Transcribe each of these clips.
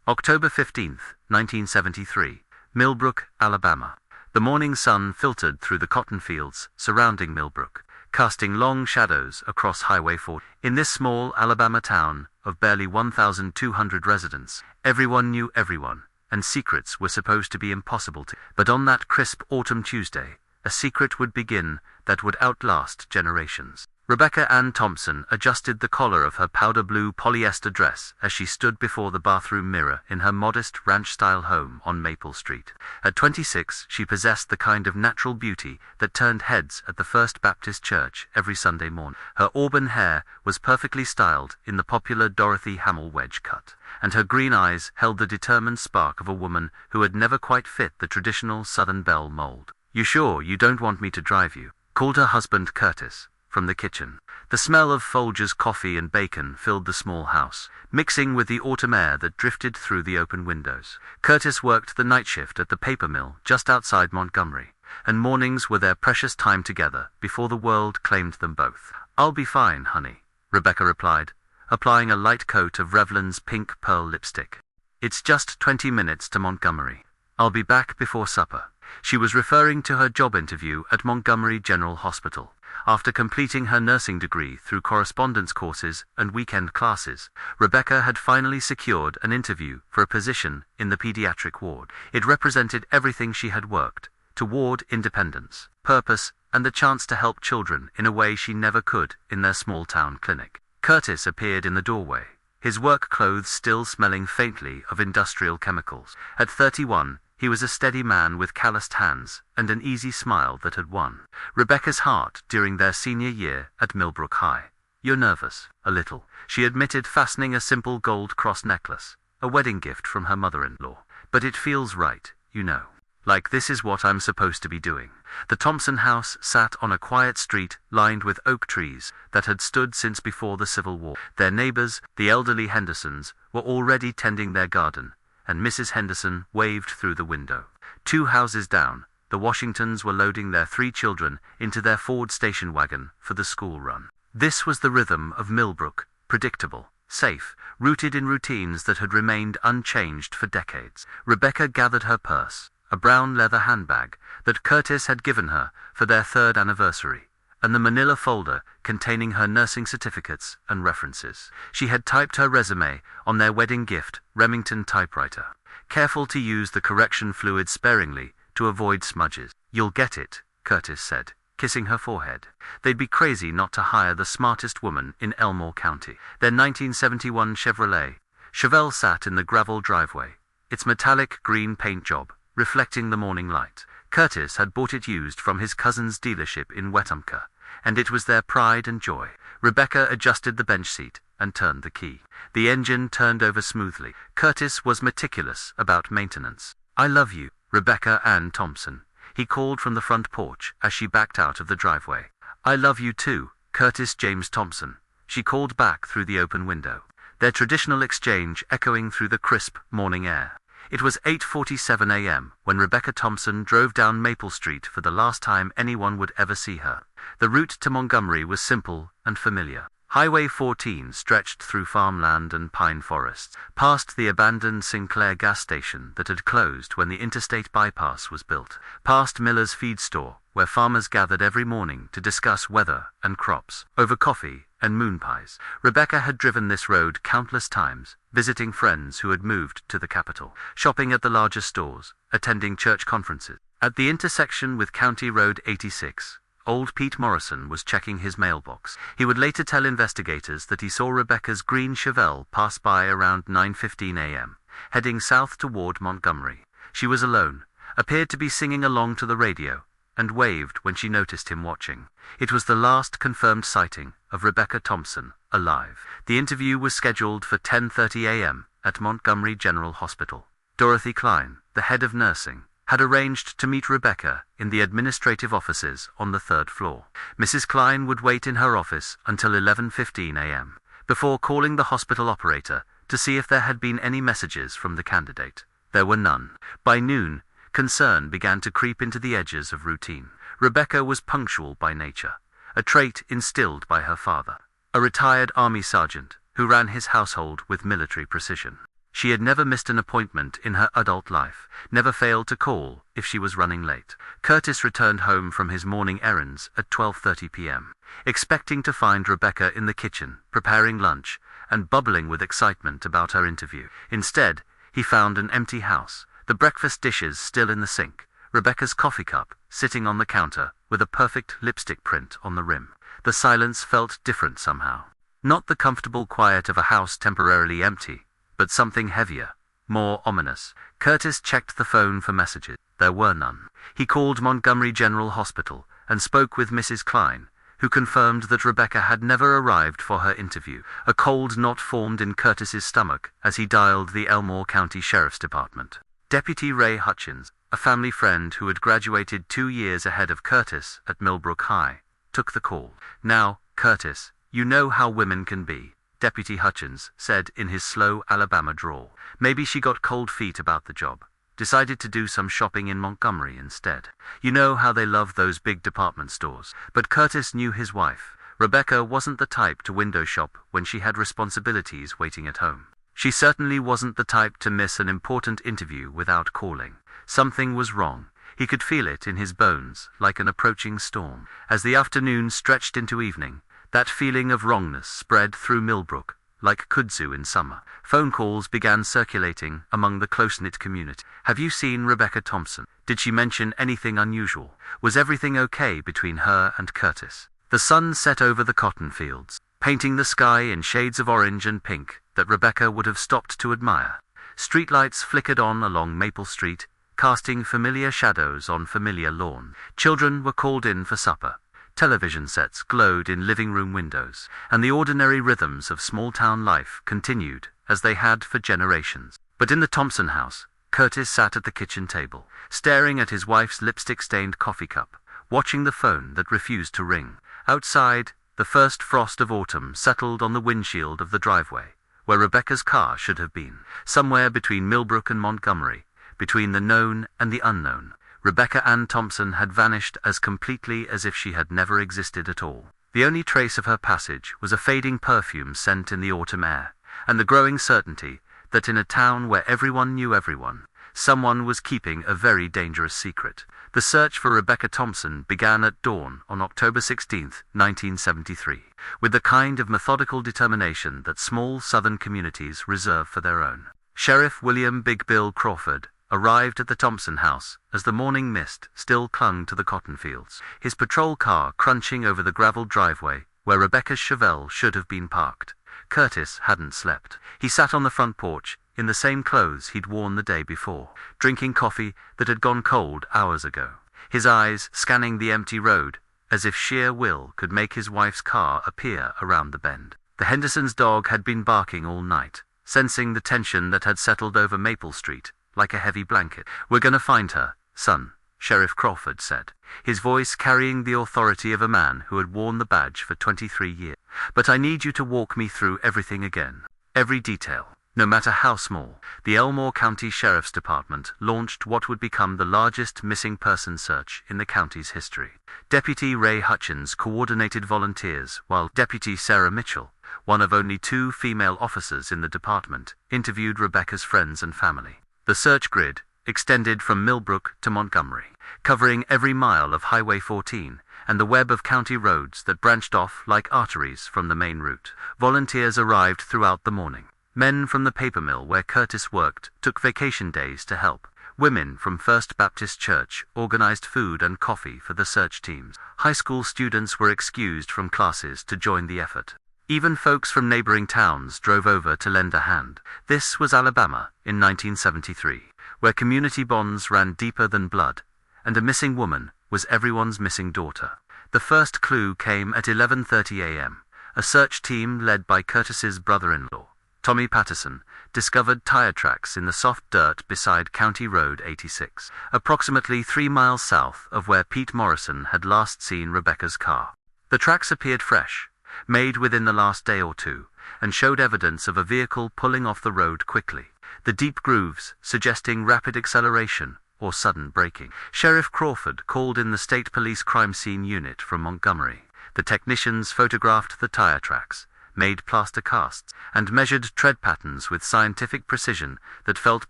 October 15th, 1973, Millbrook, Alabama. The morning sun filtered through the cotton fields surrounding Millbrook, casting long shadows across Highway 4. In this small Alabama town of barely 1,200 residents, everyone knew everyone, and secrets were supposed to be impossible to. But on that crisp autumn Tuesday, a secret would begin that would outlast generations. Rebecca Ann Thompson adjusted the collar of her powder blue polyester dress as she stood before the bathroom mirror in her modest ranch-style home on Maple Street. At 26, she possessed the kind of natural beauty that turned heads at the First Baptist Church every Sunday morning. Her auburn hair was perfectly styled in the popular Dorothy Hamill wedge cut, and her green eyes held the determined spark of a woman who had never quite fit the traditional Southern belle mold. "You sure you don't want me to drive you?" called her husband Curtis from the kitchen. The smell of Folger's coffee and bacon filled the small house, mixing with the autumn air that drifted through the open windows. Curtis worked the night shift at the paper mill just outside Montgomery, and mornings were their precious time together before the world claimed them both. "I'll be fine, honey," Rebecca replied, applying a light coat of Revlon's pink pearl lipstick. "It's just 20 minutes to Montgomery. I'll be back before supper." She was referring to her job interview at Montgomery General Hospital. After completing her nursing degree through correspondence courses and weekend classes, Rebecca had finally secured an interview for a position in the pediatric ward. It represented everything she had worked toward: independence, purpose, and the chance to help children in a way she never could in their small-town clinic. Curtis appeared in the doorway, his work clothes still smelling faintly of industrial chemicals. At 31, he was a steady man with calloused hands and an easy smile that had won Rebecca's heart during their senior year at Millbrook High. "You're nervous." "A little," she admitted, fastening a simple gold cross necklace, a wedding gift from her mother-in-law. "But it feels right, you know. Like this is what I'm supposed to be doing." The Thompson house sat on a quiet street lined with oak trees that had stood since before the Civil War. Their neighbors, the elderly Hendersons, were already tending their garden, and Mrs. Henderson waved through the window. 2 houses down, the Washingtons were loading their 3 children into their Ford station wagon for the school run. This was the rhythm of Millbrook, predictable, safe, rooted in routines that had remained unchanged for decades. Rebecca gathered her purse, a brown leather handbag that Curtis had given her for their 3rd anniversary, and the manila folder containing her nursing certificates and references. She had typed her resume on their wedding gift Remington typewriter, careful to use the correction fluid sparingly to avoid smudges. "You'll get it," Curtis said, kissing her forehead. They'd be crazy not to hire the smartest woman in Elmore County. Their 1971 Chevelle sat in the gravel driveway, its metallic green paint job reflecting the morning light. Curtis had bought it used from his cousin's dealership in Wetumpka, and it was their pride and joy. Rebecca adjusted the bench seat and turned the key. The engine turned over smoothly. Curtis was meticulous about maintenance. "I love you, Rebecca Ann Thompson," he called from the front porch as she backed out of the driveway. "I love you too, Curtis James Thompson," she called back through the open window, their traditional exchange echoing through the crisp morning air. It was 8:47 a.m. when Rebecca Thompson drove down Maple Street for the last time anyone would ever see her. The route to Montgomery was simple and familiar. Highway 14 stretched through farmland and pine forests, past the abandoned Sinclair gas station that had closed when the interstate bypass was built, past Miller's feed store, where farmers gathered every morning to discuss weather and crops, over coffee and moon pies. Rebecca had driven this road countless times, visiting friends who had moved to the capital, shopping at the larger stores, attending church conferences. At the intersection with County Road 86, old Pete Morrison was checking his mailbox. He would later tell investigators that he saw Rebecca's green Chevelle pass by around 9:15 a.m., heading south toward Montgomery. She was alone, appeared to be singing along to the radio, and waved when she noticed him watching. It was the last confirmed sighting of Rebecca Thompson alive. The interview was scheduled for 10:30 a.m. at Montgomery General Hospital. Dorothy Klein, the head of nursing, had arranged to meet Rebecca in the administrative offices on the 3rd floor. Mrs. Klein would wait in her office until 11:15 a.m., before calling the hospital operator to see if there had been any messages from the candidate. There were none. By noon, concern began to creep into the edges of routine. Rebecca was punctual by nature, a trait instilled by her father, a retired Army sergeant who ran his household with military precision. She had never missed an appointment in her adult life, never failed to call if she was running late. Curtis returned home from his morning errands at 12:30 p.m., expecting to find Rebecca in the kitchen, preparing lunch, and bubbling with excitement about her interview. Instead, he found an empty house, the breakfast dishes still in the sink, Rebecca's coffee cup sitting on the counter with a perfect lipstick print on the rim. The silence felt different somehow. Not the comfortable quiet of a house temporarily empty, but something heavier, more ominous. Curtis checked the phone for messages. There were none. He called Montgomery General Hospital and spoke with Mrs. Klein, who confirmed that Rebecca had never arrived for her interview. A cold knot formed in Curtis's stomach as he dialed the Elmore County Sheriff's Department. Deputy Ray Hutchins, a family friend who had graduated 2 years ahead of Curtis at Millbrook High, took the call. "Now, Curtis, you know how women can be," Deputy Hutchins said in his slow Alabama drawl. "Maybe she got cold feet about the job. Decided to do some shopping in Montgomery instead. You know how they love those big department stores." But Curtis knew his wife. Rebecca wasn't the type to window shop when she had responsibilities waiting at home. She certainly wasn't the type to miss an important interview without calling. Something was wrong. He could feel it in his bones, like an approaching storm. As the afternoon stretched into evening, that feeling of wrongness spread through Millbrook, like kudzu in summer. Phone calls began circulating among the close-knit community. "Have you seen Rebecca Thompson? Did she mention anything unusual? Was everything okay between her and Curtis?" The sun set over the cotton fields, painting the sky in shades of orange and pink that Rebecca would have stopped to admire. Streetlights flickered on along Maple Street, casting familiar shadows on familiar lawn. Children were called in for supper. Television sets glowed in living room windows, and the ordinary rhythms of small-town life continued as they had for generations. But in the Thompson house, Curtis sat at the kitchen table, staring at his wife's lipstick-stained coffee cup, watching the phone that refused to ring. Outside, the first frost of autumn settled on the windshield of the driveway, where Rebecca's car should have been. Somewhere between Millbrook and Montgomery, between the known and the unknown, Rebecca Ann Thompson had vanished as completely as if she had never existed at all. The only trace of her passage was a fading perfume scent in the autumn air, and the growing certainty that in a town where everyone knew everyone, someone was keeping a very dangerous secret. The search for Rebecca Thompson began at dawn on October 16, 1973, with the kind of methodical determination that small southern communities reserve for their own. Sheriff William Big Bill Crawford arrived at the Thompson house as the morning mist still clung to the cotton fields, his patrol car crunching over the graveled driveway where Rebecca's Chevelle should have been parked. Curtis hadn't slept. He sat on the front porch, in the same clothes he'd worn the day before, drinking coffee that had gone cold hours ago, his eyes scanning the empty road, as if sheer will could make his wife's car appear around the bend. The Hendersons' dog had been barking all night, sensing the tension that had settled over Maple Street, like a heavy blanket. "We're going to find her, son," Sheriff Crawford said, his voice carrying the authority of a man who had worn the badge for 23 years. "But I need you to walk me through everything again. Every detail, no matter how small." The Elmore County Sheriff's Department launched what would become the largest missing person search in the county's history. Deputy Ray Hutchins coordinated volunteers, while Deputy Sarah Mitchell, one of only 2 female officers in the department, interviewed Rebecca's friends and family. The search grid extended from Millbrook to Montgomery, covering every mile of Highway 14 and the web of county roads that branched off like arteries from the main route. Volunteers arrived throughout the morning. Men from the paper mill where Curtis worked took vacation days to help. Women from First Baptist Church organized food and coffee for the search teams. High school students were excused from classes to join the effort. Even folks from neighboring towns drove over to lend a hand. This was Alabama in 1973, where community bonds ran deeper than blood, and a missing woman was everyone's missing daughter. The first clue came at 11:30 a.m. A search team led by Curtis's brother-in-law, Tommy Patterson, discovered tire tracks in the soft dirt beside County Road 86, approximately 3 miles south of where Pete Morrison had last seen Rebecca's car. The tracks appeared fresh, made within the last day or two, and showed evidence of a vehicle pulling off the road quickly, the deep grooves suggesting rapid acceleration or sudden braking. Sheriff Crawford called in the State Police Crime Scene Unit from Montgomery. The technicians photographed the tire tracks, made plaster casts, and measured tread patterns with scientific precision that felt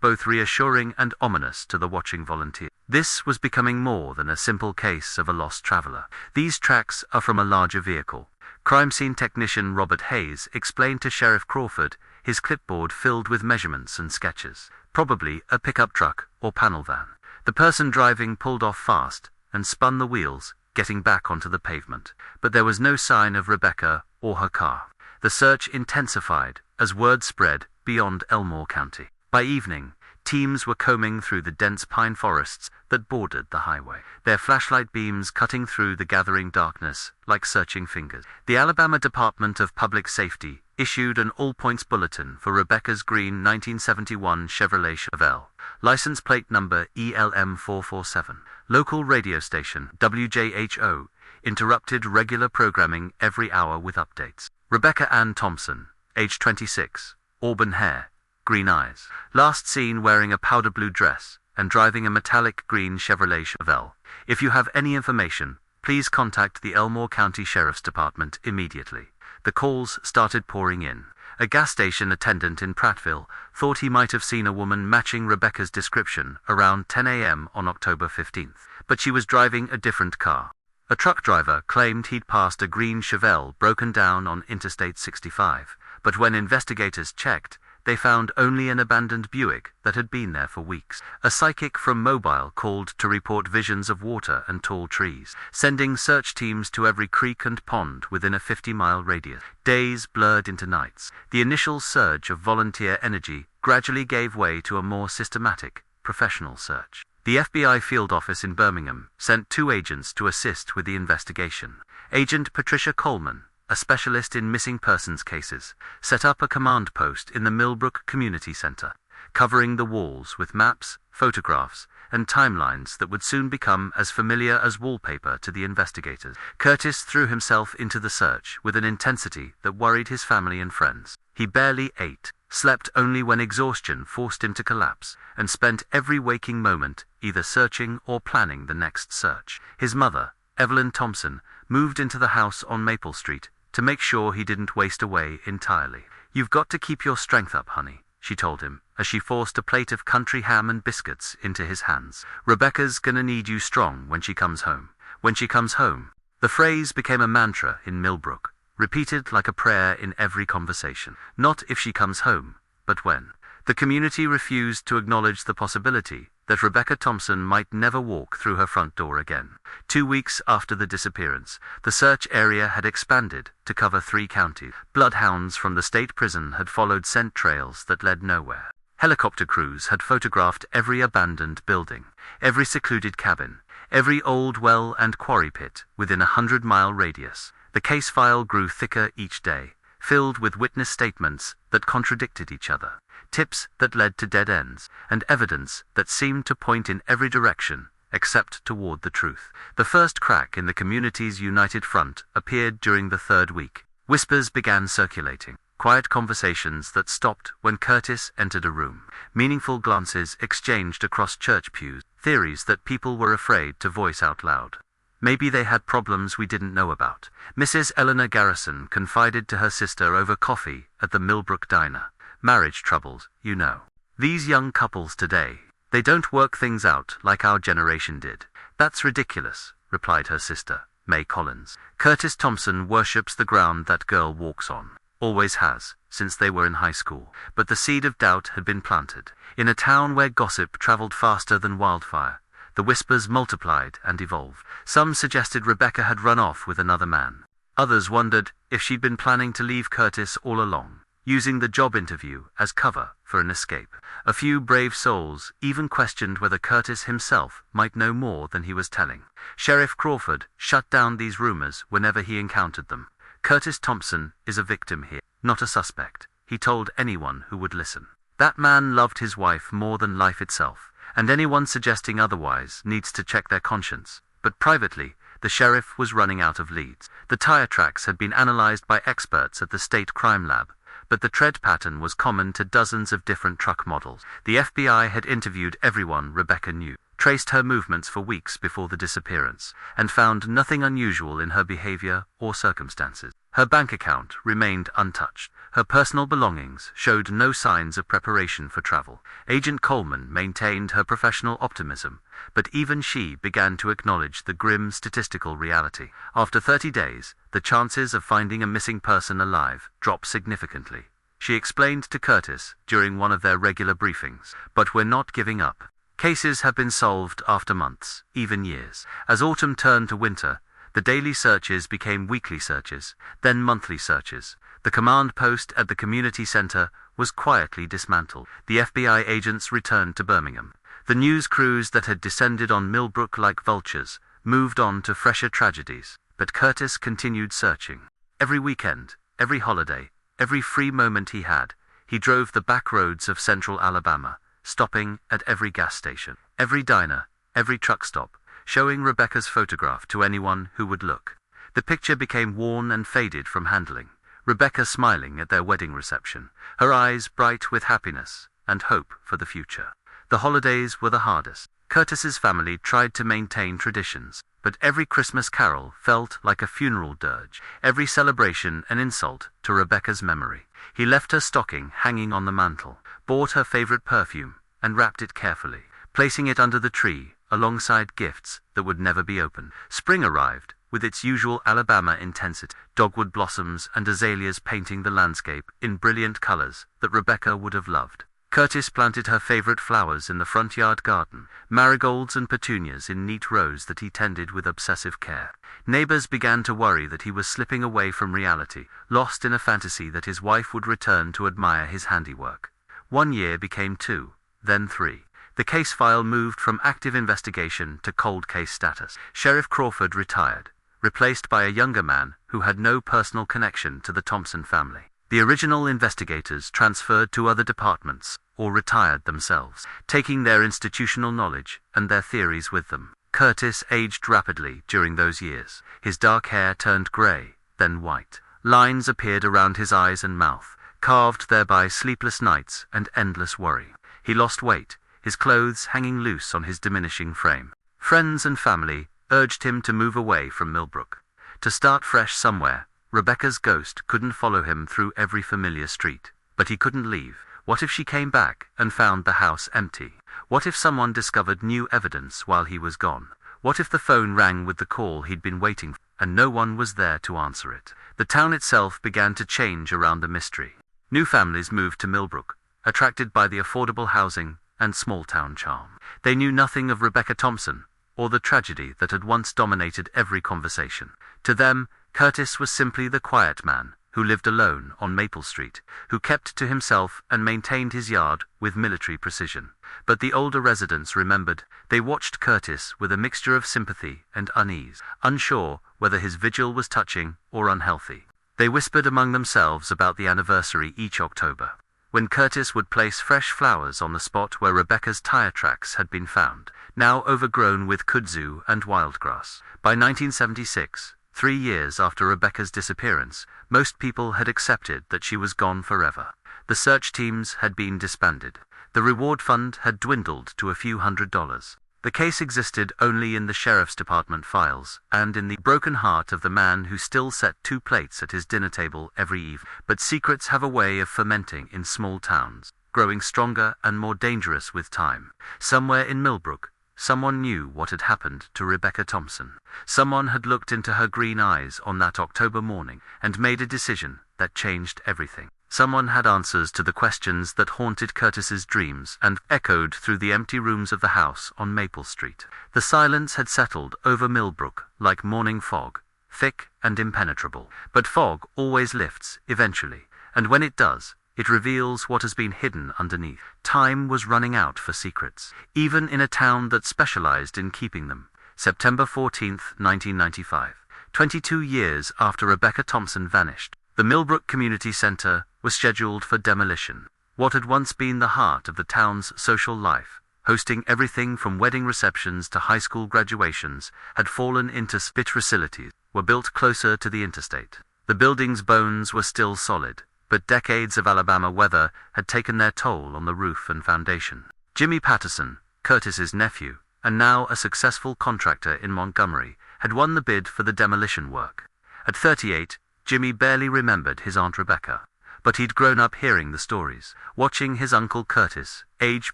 both reassuring and ominous to the watching volunteer. This was becoming more than a simple case of a lost traveler. These tracks are from a larger vehicle. Crime scene technician Robert Hayes explained to Sheriff Crawford, his clipboard filled with measurements and sketches. Probably a pickup truck or panel van. The person driving pulled off fast and spun the wheels, getting back onto the pavement. But there was no sign of Rebecca or her car. The search intensified as word spread beyond Elmore County. By evening, teams were combing through the dense pine forests that bordered the highway, their flashlight beams cutting through the gathering darkness like searching fingers. The Alabama Department of Public Safety issued an all-points bulletin for Rebecca's green 1971 Chevrolet Chevelle, license plate number ELM447. Local radio station WJHO interrupted regular programming every hour with updates. Rebecca Ann Thompson, age 26, auburn hair, green eyes. Last seen wearing a powder blue dress and driving a metallic green Chevrolet Chevelle. If you have any information, please contact the Elmore County Sheriff's Department immediately. The calls started pouring in. A gas station attendant in Prattville thought he might have seen a woman matching Rebecca's description around 10 a.m. on October 15th, but she was driving a different car. A truck driver claimed he'd passed a green Chevelle broken down on Interstate 65, but when investigators checked, they found only an abandoned Buick that had been there for weeks. A psychic from Mobile called to report visions of water and tall trees, sending search teams to every creek and pond within a 50-mile radius. Days blurred into nights. The initial surge of volunteer energy gradually gave way to a more systematic, professional search. The FBI field office in Birmingham sent 2 agents to assist with the investigation. Agent Patricia Coleman, a specialist in missing persons cases, set up a command post in the Millbrook Community Center, covering the walls with maps, photographs, and timelines that would soon become as familiar as wallpaper to the investigators. Curtis threw himself into the search with an intensity that worried his family and friends. He barely ate, slept only when exhaustion forced him to collapse, and spent every waking moment either searching or planning the next search. His mother, Evelyn Thompson, moved into the house on Maple Street to make sure he didn't waste away entirely. "You've got to keep your strength up, honey," she told him, as she forced a plate of country ham and biscuits into his hands. "Rebecca's gonna need you strong when she comes home. When she comes home." The phrase became a mantra in Millbrook, repeated like a prayer in every conversation. Not if she comes home, but when. The community refused to acknowledge the possibility that Rebecca Thompson might never walk through her front door again. 2 weeks after the disappearance, the search area had expanded to cover 3 counties. Bloodhounds from the state prison had followed scent trails that led nowhere. Helicopter crews had photographed every abandoned building, every secluded cabin, every old well and quarry pit within a 100-mile radius. The case file grew thicker each day, filled with witness statements that contradicted each other, tips that led to dead ends, and evidence that seemed to point in every direction except toward the truth. The first crack in the community's united front appeared during the 3rd week. Whispers began circulating, quiet conversations that stopped when Curtis entered a room, meaningful glances exchanged across church pews, theories that people were afraid to voice out loud. Maybe they had problems we didn't know about. Mrs. Eleanor Garrison confided to her sister over coffee at the Millbrook Diner. "Marriage troubles, you know. These young couples today, they don't work things out like our generation did." "That's ridiculous," replied her sister, May Collins. "Curtis Thompson worships the ground that girl walks on. Always has, since they were in high school." But the seed of doubt had been planted. In a town where gossip traveled faster than wildfire, the whispers multiplied and evolved. Some suggested Rebecca had run off with another man. Others wondered if she'd been planning to leave Curtis all along, using the job interview as cover for an escape. A few brave souls even questioned whether Curtis himself might know more than he was telling. Sheriff Crawford shut down these rumors whenever he encountered them. "Curtis Thompson is a victim here, not a suspect," he told anyone who would listen. "That man loved his wife more than life itself, and anyone suggesting otherwise needs to check their conscience." But privately, the sheriff was running out of leads. The tire tracks had been analyzed by experts at the state crime lab, but the tread pattern was common to dozens of different truck models. The FBI had interviewed everyone Rebecca knew, traced her movements for weeks before the disappearance, and found nothing unusual in her behavior or circumstances. Her bank account remained untouched. Her personal belongings showed no signs of preparation for travel. Agent Coleman maintained her professional optimism, but even she began to acknowledge the grim statistical reality. After 30 days, the chances of finding a missing person alive dropped significantly. She explained to Curtis during one of their regular briefings, "But we're not giving up. Cases have been solved after months, even years." As autumn turned to winter, the daily searches became weekly searches, then monthly searches. The command post at the community center was quietly dismantled. The FBI agents returned to Birmingham. The news crews that had descended on Millbrook like vultures moved on to fresher tragedies, but Curtis continued searching. Every weekend, every holiday, every free moment he had, he drove the back roads of central Alabama, stopping at every gas station, every diner, every truck stop, showing Rebecca's photograph to anyone who would look. The picture became worn and faded from handling. Rebecca smiling at their wedding reception, her eyes bright with happiness and hope for the future. The holidays were the hardest. Curtis's family tried to maintain traditions, but every Christmas carol felt like a funeral dirge, every celebration an insult to Rebecca's memory. He left her stocking hanging on the mantel, bought her favorite perfume, and wrapped it carefully, placing it under the tree alongside gifts that would never be opened. Spring arrived, with its usual Alabama intensity, dogwood blossoms and azaleas painting the landscape in brilliant colors that Rebecca would have loved. Curtis planted her favorite flowers in the front yard garden, marigolds and petunias in neat rows that he tended with obsessive care. Neighbors began to worry that he was slipping away from reality, lost in a fantasy that his wife would return to admire his handiwork. 1 year became 2, then 3. The case file moved from active investigation to cold case status. Sheriff Crawford retired, replaced by a younger man who had no personal connection to the Thompson family. The original investigators transferred to other departments or retired themselves, taking their institutional knowledge and their theories with them. Curtis aged rapidly during those years. His dark hair turned gray, then white. Lines appeared around his eyes and mouth, carved there by sleepless nights and endless worry. He lost weight, his clothes hanging loose on his diminishing frame. Friends and family urged him to move away from Millbrook, to start fresh somewhere. Rebecca's ghost couldn't follow him through every familiar street, but he couldn't leave. What if she came back and found the house empty? What if someone discovered new evidence while he was gone? What if the phone rang with the call he'd been waiting for, and no one was there to answer it? The town itself began to change around the mystery. New families moved to Millbrook, attracted by the affordable housing and small-town charm. They knew nothing of Rebecca Thompson, or the tragedy that had once dominated every conversation. To them, Curtis was simply the quiet man who lived alone on Maple Street, who kept to himself and maintained his yard with military precision. But the older residents remembered. They watched Curtis with a mixture of sympathy and unease, unsure whether his vigil was touching or unhealthy. They whispered among themselves about the anniversary each October, when Curtis would place fresh flowers on the spot where Rebecca's tire tracks had been found, now overgrown with kudzu and wildgrass. By 1976, 3 years after Rebecca's disappearance, most people had accepted that she was gone forever. The search teams had been disbanded. The reward fund had dwindled to a few $100s. The case existed only in the sheriff's department files, and in the broken heart of the man who still set 2 plates at his dinner table every evening. But secrets have a way of fermenting in small towns, growing stronger and more dangerous with time. Somewhere in Millbrook, someone knew what had happened to Rebecca Thompson. Someone had looked into her green eyes on that October morning and made a decision that changed everything. Someone had answers to the questions that haunted Curtis's dreams and echoed through the empty rooms of the house on Maple Street. The silence had settled over Millbrook like morning fog, thick and impenetrable. But fog always lifts, eventually, and when it does, it reveals what has been hidden underneath. Time was running out for secrets, even in a town that specialized in keeping them. September 14, 1995, 22 years after Rebecca Thompson vanished, the Millbrook Community Center was scheduled for demolition. What had once been the heart of the town's social life, hosting everything from wedding receptions to high school graduations, had fallen into spit facilities, were built closer to the interstate. The building's bones were still solid, but decades of Alabama weather had taken their toll on the roof and foundation. Jimmy Patterson, Curtis's nephew, and now a successful contractor in Montgomery, had won the bid for the demolition work. At 38, Jimmy barely remembered his Aunt Rebecca. But he'd grown up hearing the stories, watching his Uncle Curtis age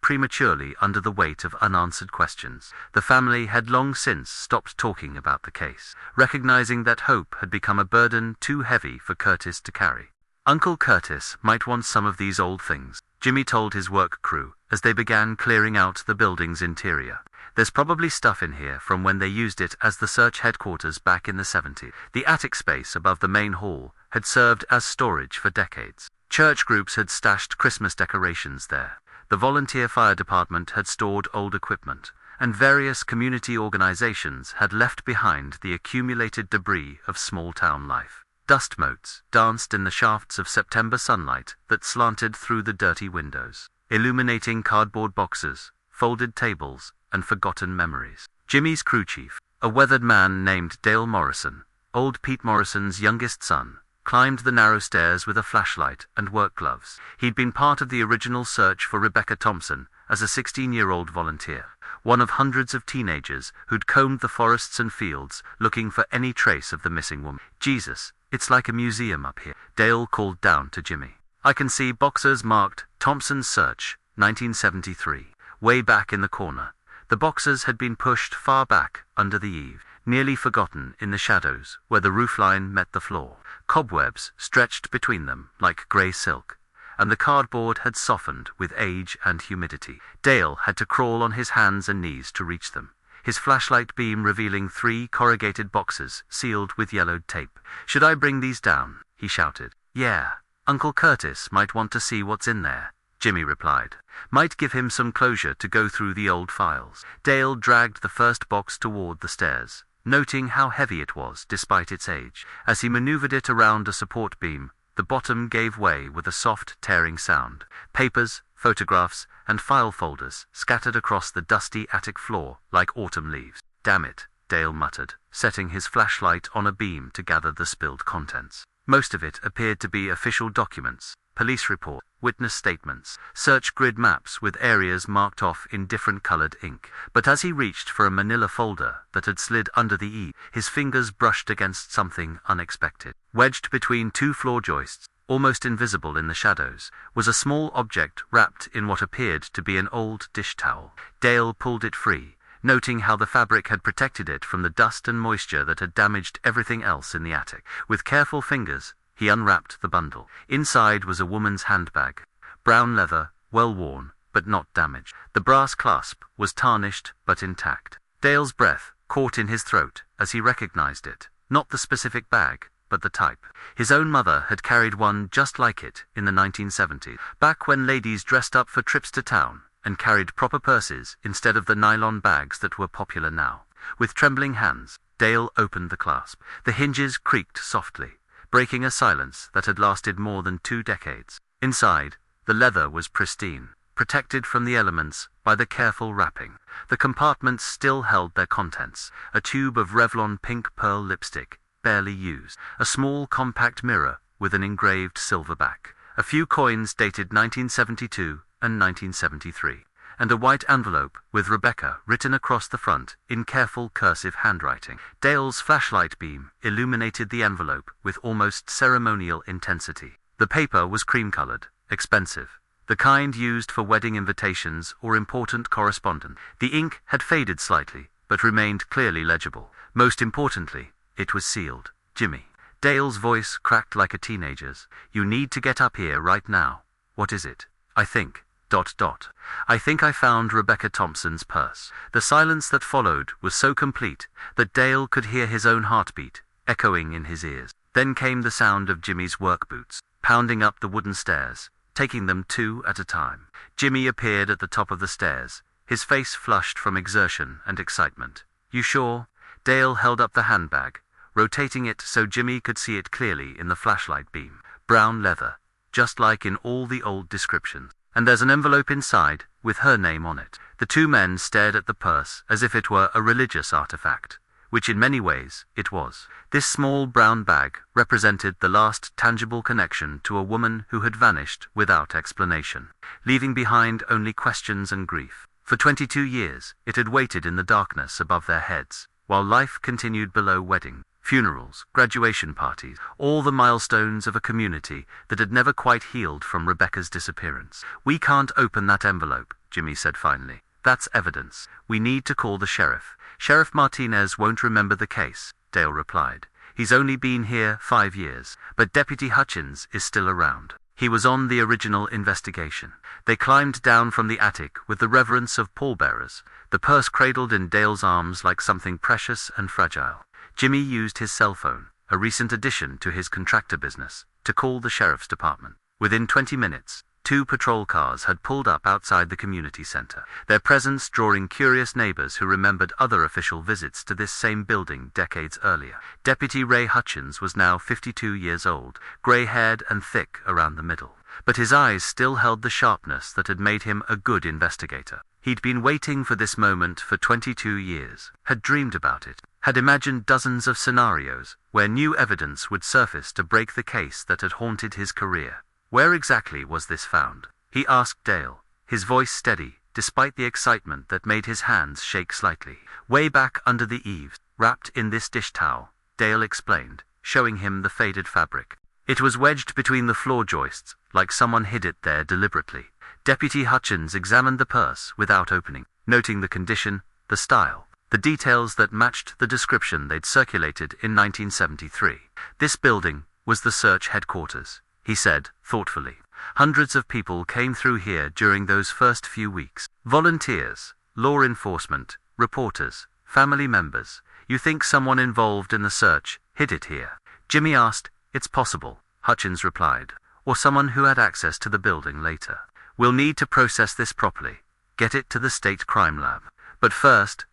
prematurely under the weight of unanswered questions. The family had long since stopped talking about the case, recognizing that hope had become a burden too heavy for Curtis to carry. Uncle Curtis might want some of these old things, Jimmy told his work crew as they began clearing out the building's interior. There's probably stuff in here from when they used it as the search headquarters back in the 70s. The attic space above the main hall had served as storage for decades. Church groups had stashed Christmas decorations there. The volunteer fire department had stored old equipment, and various community organizations had left behind the accumulated debris of small-town life. Dust motes danced in the shafts of September sunlight that slanted through the dirty windows, illuminating cardboard boxes, folded tables, and forgotten memories. Jimmy's crew chief, a weathered man named Dale Morrison, old Pete Morrison's youngest son, climbed the narrow stairs with a flashlight and work gloves. He'd been part of the original search for Rebecca Thompson as a 16-year-old volunteer, one of hundreds of teenagers who'd combed the forests and fields looking for any trace of the missing woman. Jesus, it's like a museum up here, Dale called down to Jimmy. I can see boxes marked Thompson's Search, 1973, way back in the corner. The boxes had been pushed far back under the eave, nearly forgotten in the shadows where the roofline met the floor. Cobwebs stretched between them like grey silk, and the cardboard had softened with age and humidity. Dale had to crawl on his hands and knees to reach them, his flashlight beam revealing 3 corrugated boxes sealed with yellowed tape. "Should I bring these down?" he shouted. "Yeah, Uncle Curtis might want to see what's in there," Jimmy replied. "Might give him some closure to go through the old files." Dale dragged the first box toward the stairs, noting how heavy it was despite its age. As he maneuvered it around a support beam, the bottom gave way with a soft, tearing sound. Papers, photographs, and file folders scattered across the dusty attic floor like autumn leaves. "Damn it," Dale muttered, setting his flashlight on a beam to gather the spilled contents. Most of it appeared to be official documents, police reports, witness statements, search grid maps with areas marked off in different colored ink. But as he reached for a manila folder that had slid under the eave, his fingers brushed against something unexpected. Wedged between 2 floor joists, almost invisible in the shadows, was a small object wrapped in what appeared to be an old dish towel. Dale pulled it free, noting how the fabric had protected it from the dust and moisture that had damaged everything else in the attic. With careful fingers, he unwrapped the bundle. Inside was a woman's handbag, brown leather, well-worn, but not damaged. The brass clasp was tarnished but intact. Dale's breath caught in his throat as he recognized it, not the specific bag, but the type. His own mother had carried one just like it in the 1970s, back when ladies dressed up for trips to town and carried proper purses instead of the nylon bags that were popular now. With trembling hands, Dale opened the clasp. The hinges creaked softly, breaking a silence that had lasted more than 2 decades. Inside, the leather was pristine, protected from the elements by the careful wrapping. The compartments still held their contents: a tube of Revlon pink pearl lipstick, barely used, a small compact mirror with an engraved silver back, a few coins dated 1972 and 1973, and a white envelope with Rebecca written across the front in careful cursive handwriting. Dale's flashlight beam illuminated the envelope with almost ceremonial intensity. The paper was cream-colored, expensive, the kind used for wedding invitations or important correspondence. The ink had faded slightly, but remained clearly legible. Most importantly, it was sealed. "Jimmy." Dale's voice cracked like a teenager's. "You need to get up here right now. What is it?" I think I found Rebecca Thompson's purse." The silence that followed was so complete that Dale could hear his own heartbeat echoing in his ears. Then came the sound of Jimmy's work boots, pounding up the wooden stairs, taking them 2 at a time. Jimmy appeared at the top of the stairs, his face flushed from exertion and excitement. "You sure?" Dale held up the handbag, rotating it so Jimmy could see it clearly in the flashlight beam. "Brown leather, just like in all the old descriptions. And there's an envelope inside, with her name on it." The 2 men stared at the purse as if it were a religious artifact, which in many ways it was. This small brown bag represented the last tangible connection to a woman who had vanished without explanation, leaving behind only questions and grief. For 22 years, it had waited in the darkness above their heads, while life continued below wedding funerals, graduation parties, all the milestones of a community that had never quite healed from Rebecca's disappearance. "We can't open that envelope," Jimmy said finally. "That's evidence. We need to call the sheriff." "Sheriff Martinez won't remember the case," Dale replied. "He's only been here 5 years, but Deputy Hutchins is still around. He was on the original investigation." They climbed down from the attic with the reverence of pallbearers, the purse cradled in Dale's arms like something precious and fragile. Jimmy used his cell phone, a recent addition to his contractor business, to call the sheriff's department. Within 20 minutes, 2 patrol cars had pulled up outside the community center, their presence drawing curious neighbors who remembered other official visits to this same building decades earlier. Deputy Ray Hutchins was now 52 years old, gray-haired and thick around the middle, but his eyes still held the sharpness that had made him a good investigator. He'd been waiting for this moment for 22 years, had dreamed about it, had imagined dozens of scenarios where new evidence would surface to break the case that had haunted his career. Where exactly was this found? He asked Dale, his voice steady, despite the excitement that made his hands shake slightly. "Way back under the eaves, wrapped in this dish towel," Dale explained, showing him the faded fabric. "It was wedged between the floor joists, like someone hid it there deliberately." Deputy Hutchins examined the purse without opening, noting the condition, the style, the details that matched the description they'd circulated in 1973. "This building was the search headquarters," he said, thoughtfully. "Hundreds of people came through here during those first few weeks. Volunteers, law enforcement, reporters, family members. You think someone involved in the search hid it here?" Jimmy asked. "It's possible," Hutchins replied. "Or someone who had access to the building later. We'll need to process this properly, get it to the state crime lab. But first, ...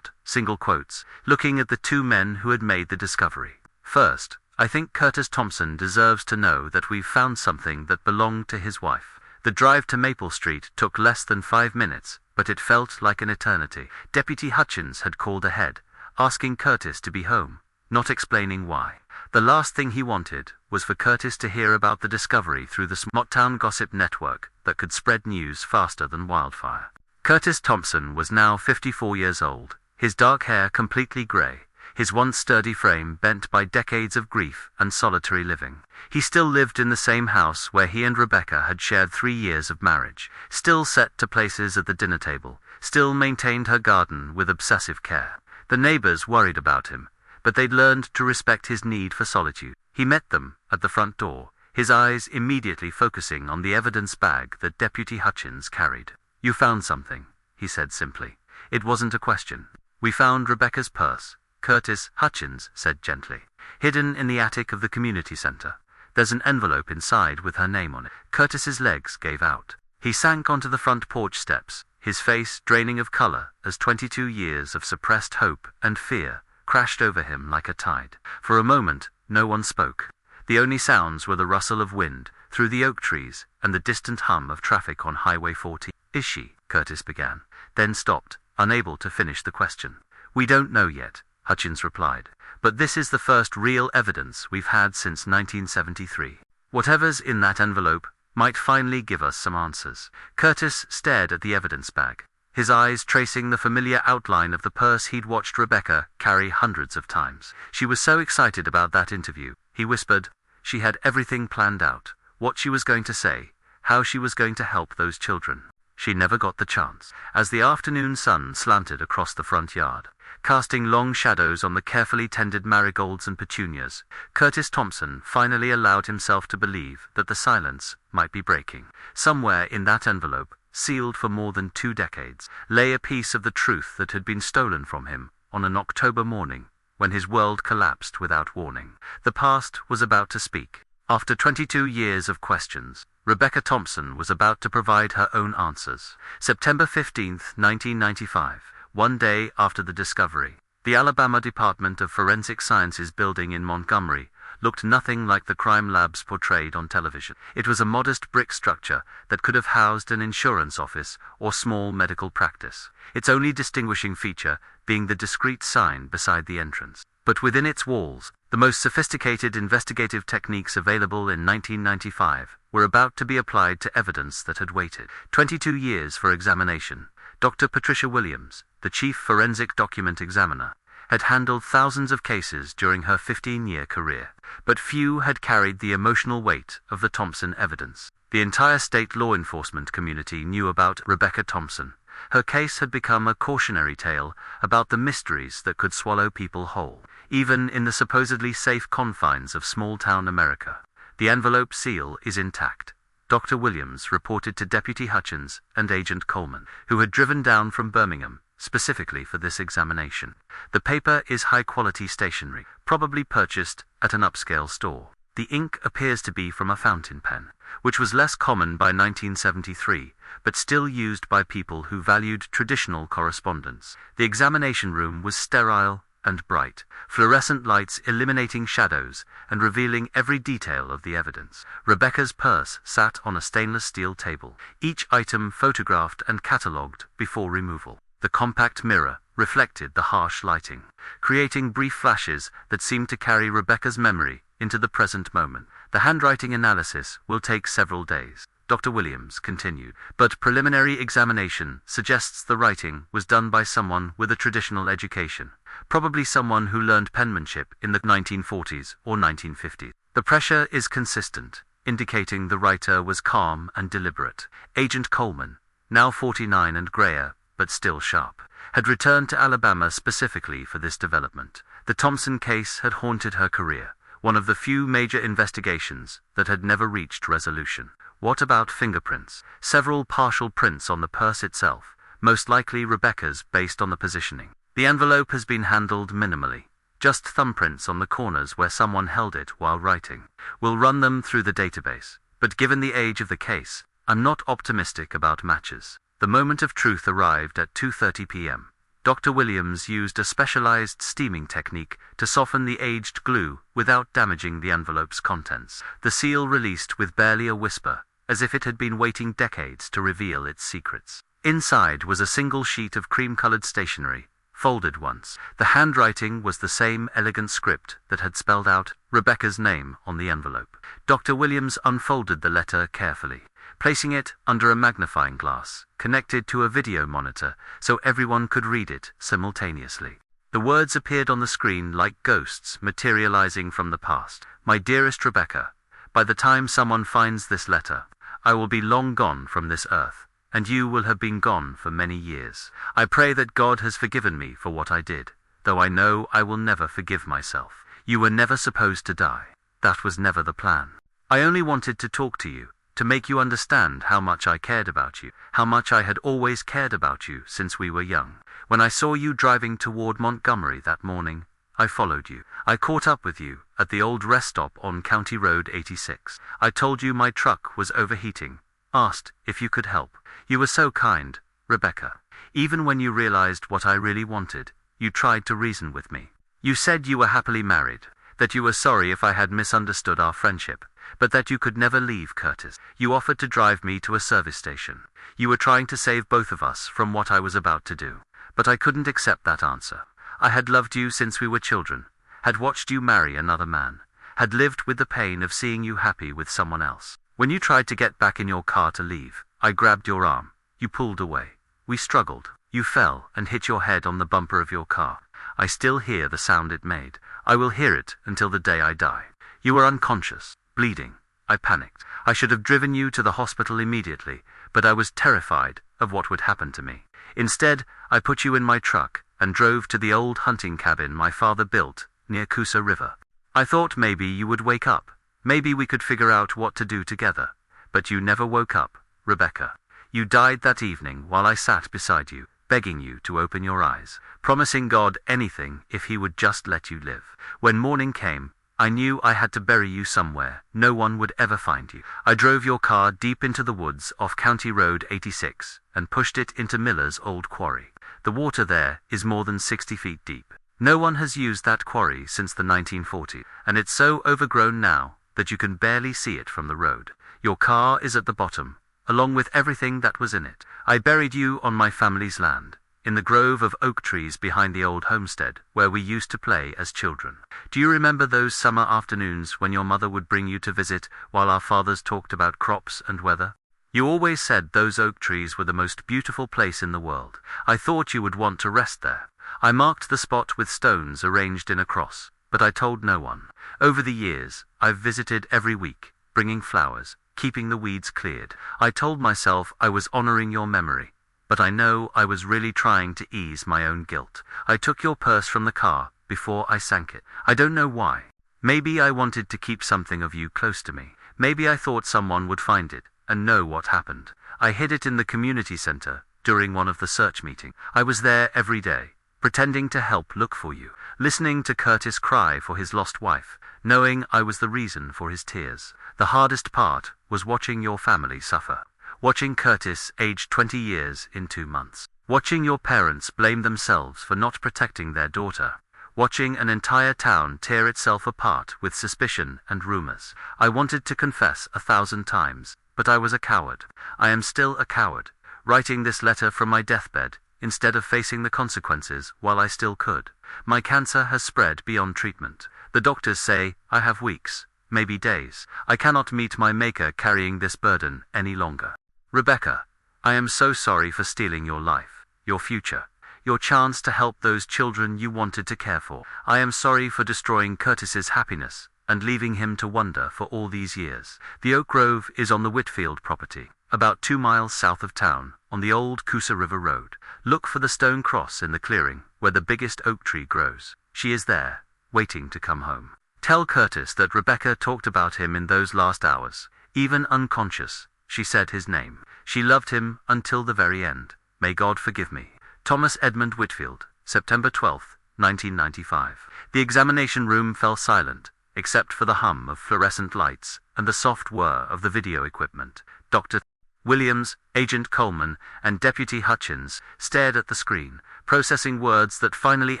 single quotes, looking at the 2 men who had made the discovery. "First, I think Curtis Thompson deserves to know that we've found something that belonged to his wife." The drive to Maple Street took less than 5 minutes, but it felt like an eternity. Deputy Hutchins had called ahead, asking Curtis to be home, not explaining why. The last thing he wanted was for Curtis to hear about the discovery through the Smalltown gossip network that could spread news faster than wildfire. Curtis Thompson was now 54 years old, his dark hair completely gray, his once sturdy frame bent by decades of grief and solitary living. He still lived in the same house where he and Rebecca had shared 3 years of marriage, still set to places at the dinner table, still maintained her garden with obsessive care. The neighbors worried about him, but they'd learned to respect his need for solitude. He met them at the front door, his eyes immediately focusing on the evidence bag that Deputy Hutchins carried. "You found something," he said simply. It wasn't a question. "We found Rebecca's purse," Curtis Hutchins said gently, "hidden in the attic of the community center. There's an envelope inside with her name on it." Curtis's legs gave out. He sank onto the front porch steps, his face draining of color as 22 years of suppressed hope and fear crashed over him like a tide. For a moment, no one spoke. The only sounds were the rustle of wind through the oak trees and the distant hum of traffic on Highway 14. "Is she?" Curtis began, then stopped, unable to finish the question. "We don't know yet," Hutchins replied, "but this is the first real evidence we've had since 1973. Whatever's in that envelope might finally give us some answers." Curtis stared at the evidence bag, his eyes tracing the familiar outline of the purse he'd watched Rebecca carry hundreds of times. "She was so excited about that interview," he whispered. "She had everything planned out, what she was going to say, how she was going to help those children. She never got the chance." As the afternoon sun slanted across the front yard, casting long shadows on the carefully tended marigolds and petunias, Curtis Thompson finally allowed himself to believe that the silence might be breaking. Somewhere in that envelope, sealed for more than 2 decades, lay a piece of the truth that had been stolen from him on an October morning when his world collapsed without warning. The past was about to speak. After 22 years of questions, Rebecca Thompson was about to provide her own answers. September 15, 1995, one day after the discovery, the Alabama Department of Forensic Sciences building in Montgomery looked nothing like the crime labs portrayed on television. It was a modest brick structure that could have housed an insurance office or small medical practice, its only distinguishing feature being the discreet sign beside the entrance. But within its walls, the most sophisticated investigative techniques available in 1995 were about to be applied to evidence that had waited 22 years for examination. Dr. Patricia Williams, the chief forensic document examiner, had handled thousands of cases during her 15-year career, but few had carried the emotional weight of the Thompson evidence. The entire state law enforcement community knew about Rebecca Thompson. Her case had become a cautionary tale about the mysteries that could swallow people whole, even in the supposedly safe confines of small-town America. The envelope seal is intact, Dr. Williams reported to Deputy Hutchins and Agent Coleman, who had driven down from Birmingham specifically for this examination. The paper is high-quality stationery, probably purchased at an upscale store. The ink appears to be from a fountain pen, which was less common by 1973, but still used by people who valued traditional correspondence. The examination room was sterile and bright, fluorescent lights eliminating shadows and revealing every detail of the evidence. Rebecca's purse sat on a stainless steel table, each item photographed and catalogued before removal. The compact mirror reflected the harsh lighting, creating brief flashes that seemed to carry Rebecca's memory into the present moment. The handwriting analysis will take several days, Dr. Williams continued, but preliminary examination suggests the writing was done by someone with a traditional education, probably someone who learned penmanship in the 1940s or 1950s. The pressure is consistent, indicating the writer was calm and deliberate. Agent Coleman, now 49 and grayer, but still sharp, had returned to Alabama specifically for this development. The Thompson case had haunted her career, one of the few major investigations that had never reached resolution. What about fingerprints? Several partial prints on the purse itself, most likely Rebecca's based on the positioning. The envelope has been handled minimally, just thumbprints on the corners where someone held it while writing. We'll run them through the database, but given the age of the case, I'm not optimistic about matches. The moment of truth arrived at 2:30 p.m. Dr. Williams used a specialized steaming technique to soften the aged glue without damaging the envelope's contents. The seal released with barely a whisper, as if it had been waiting decades to reveal its secrets. Inside was a single sheet of cream-colored stationery, folded once. The handwriting was the same elegant script that had spelled out Rebecca's name on the envelope. Dr. Williams unfolded the letter carefully, placing it under a magnifying glass, connected to a video monitor so everyone could read it simultaneously. The words appeared on the screen like ghosts materializing from the past. My dearest Rebecca, by the time someone finds this letter, I will be long gone from this earth, and you will have been gone for many years. I pray that God has forgiven me for what I did, though I know I will never forgive myself. You were never supposed to die. That was never the plan. I only wanted to talk to you, to make you understand how much I cared about you, how much I had always cared about you since we were young. When I saw you driving toward Montgomery that morning, I followed you. I caught up with you at the old rest stop on County Road 86. I told you my truck was overheating, asked if you could help. You were so kind, Rebecca. Even when you realized what I really wanted, you tried to reason with me. You said you were happily married, that you were sorry if I had misunderstood our friendship, but that you could never leave Curtis. You offered to drive me to a service station. You were trying to save both of us from what I was about to do, but I couldn't accept that answer. I had loved you since we were children, had watched you marry another man, had lived with the pain of seeing you happy with someone else. When you tried to get back in your car to leave, I grabbed your arm. You pulled away. We struggled. You fell and hit your head on the bumper of your car. I still hear the sound it made. I will hear it until the day I die. You were unconscious, bleeding. I panicked. I should have driven you to the hospital immediately, but I was terrified of what would happen to me. Instead, I put you in my truck and drove to the old hunting cabin my father built near Coosa River. I thought maybe you would wake up. Maybe we could figure out what to do together. But you never woke up, Rebecca. You died that evening while I sat beside you, begging you to open your eyes, promising God anything if he would just let you live. When morning came, I knew I had to bury you somewhere. No one would ever find you. I drove your car deep into the woods off County Road 86 and pushed it into Miller's old quarry. The water there is more than 60 feet deep. No one has used that quarry since the 1940s, and it's so overgrown now that you can barely see it from the road. Your car is at the bottom, along with everything that was in it. I buried you on my family's land, in the grove of oak trees behind the old homestead, where we used to play as children. Do you remember those summer afternoons when your mother would bring you to visit while our fathers talked about crops and weather? You always said those oak trees were the most beautiful place in the world. I thought you would want to rest there. I marked the spot with stones arranged in a cross, but I told no one. Over the years, I've visited every week, bringing flowers, keeping the weeds cleared. I told myself I was honoring your memory, but I know I was really trying to ease my own guilt. I took your purse from the car before I sank it. I don't know why. Maybe I wanted to keep something of you close to me. Maybe I thought someone would find it and know what happened. I hid it in the community center during one of the search meetings. I was there every day, pretending to help look for you, listening to Curtis cry for his lost wife, knowing I was the reason for his tears. The hardest part was watching your family suffer. Watching Curtis age 20 years in 2 months. Watching your parents blame themselves for not protecting their daughter. Watching an entire town tear itself apart with suspicion and rumors. I wanted to confess 1,000 times, but I was a coward. I am still a coward, writing this letter from my deathbed, instead of facing the consequences while I still could. My cancer has spread beyond treatment. The doctors say I have weeks, maybe days. I cannot meet my maker carrying this burden any longer. Rebecca, I am so sorry for stealing your life, your future, your chance to help those children you wanted to care for. I am sorry for destroying Curtis's happiness and leaving him to wonder for all these years. The Oak Grove is on the Whitfield property, about 2 miles south of town, on the old Coosa River Road. Look for the stone cross in the clearing where the biggest oak tree grows. She is there, waiting to come home. Tell Curtis that Rebecca talked about him in those last hours. Even unconscious, she said his name. She loved him until the very end. May God forgive me. Thomas Edmund Whitfield, September 12, 1995. The examination room fell silent, except for the hum of fluorescent lights and the soft whir of the video equipment. Dr. Williams, Agent Coleman, and Deputy Hutchins stared at the screen, processing words that finally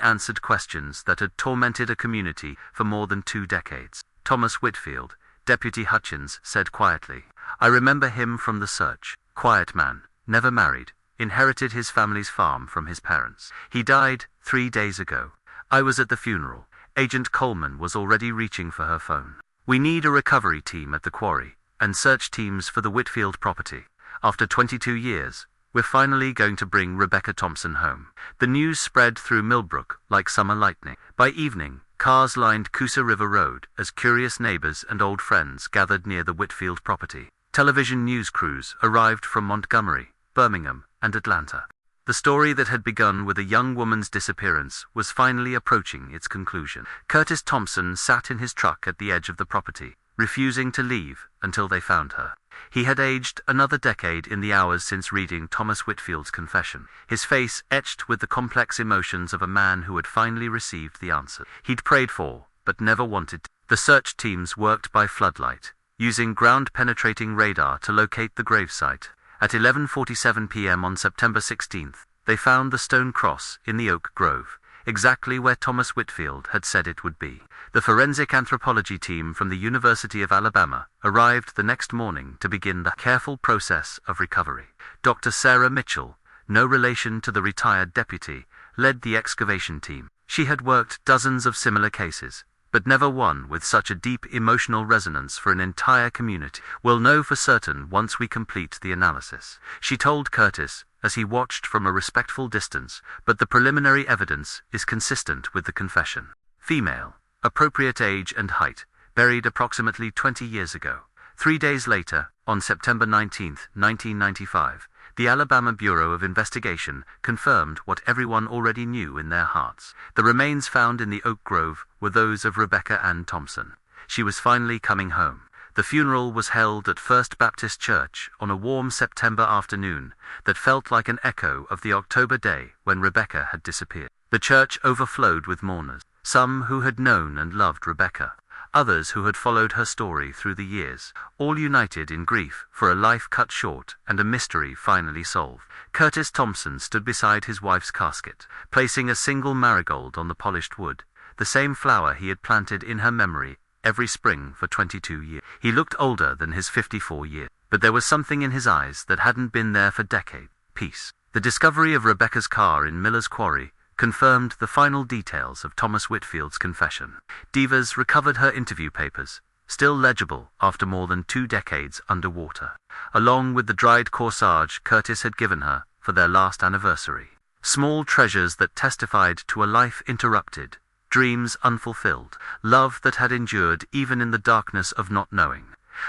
answered questions that had tormented a community for more than 2 decades. Thomas Whitfield, Deputy Hutchins, said quietly, I remember him from the search. Quiet man, never married, inherited his family's farm from his parents. He died 3 days ago. I was at the funeral. Agent Coleman was already reaching for her phone. We need a recovery team at the quarry, and search teams for the Whitfield property. After 22 years, we're finally going to bring Rebecca Thompson home. The news spread through Millbrook like summer lightning. By evening, cars lined Coosa River Road as curious neighbors and old friends gathered near the Whitfield property. Television news crews arrived from Montgomery, Birmingham, and Atlanta. The story that had begun with a young woman's disappearance was finally approaching its conclusion. Curtis Thompson sat in his truck at the edge of the property, refusing to leave until they found her. He had aged another decade in the hours since reading Thomas Whitfield's confession, his face etched with the complex emotions of a man who had finally received the answer he'd prayed for, but never wanted to. The search teams worked by floodlight, using ground-penetrating radar to locate the gravesite. At 11:47 p.m. on September 16th, they found the stone cross in the oak grove, exactly where Thomas Whitfield had said it would be. The forensic anthropology team from the University of Alabama arrived the next morning to begin the careful process of recovery. Dr. Sarah Mitchell, no relation to the retired deputy, led the excavation team. She had worked dozens of similar cases, but never one with such a deep emotional resonance for an entire community. We'll know for certain once we complete the analysis, she told Curtis as he watched from a respectful distance, but the preliminary evidence is consistent with the confession. Female, appropriate age and height, buried approximately 20 years ago. 3 days later, on September 19, 1995, the Alabama Bureau of Investigation confirmed what everyone already knew in their hearts. The remains found in the oak grove were those of Rebecca Ann Thompson. She was finally coming home. The funeral was held at First Baptist Church on a warm September afternoon that felt like an echo of the October day when Rebecca had disappeared. The church overflowed with mourners, some who had known and loved Rebecca, others who had followed her story through the years, all united in grief for a life cut short and a mystery finally solved. Curtis Thompson stood beside his wife's casket, placing a single marigold on the polished wood, the same flower he had planted in her memory every spring for 22 years. He looked older than his 54 years, but there was something in his eyes that hadn't been there for decades: peace. The discovery of Rebecca's car in Miller's Quarry confirmed the final details of Thomas Whitfield's confession. Divas recovered her interview papers, still legible after more than 2 decades underwater, along with the dried corsage Curtis had given her for their last anniversary. Small treasures that testified to a life interrupted, dreams unfulfilled, love that had endured even in the darkness of not knowing.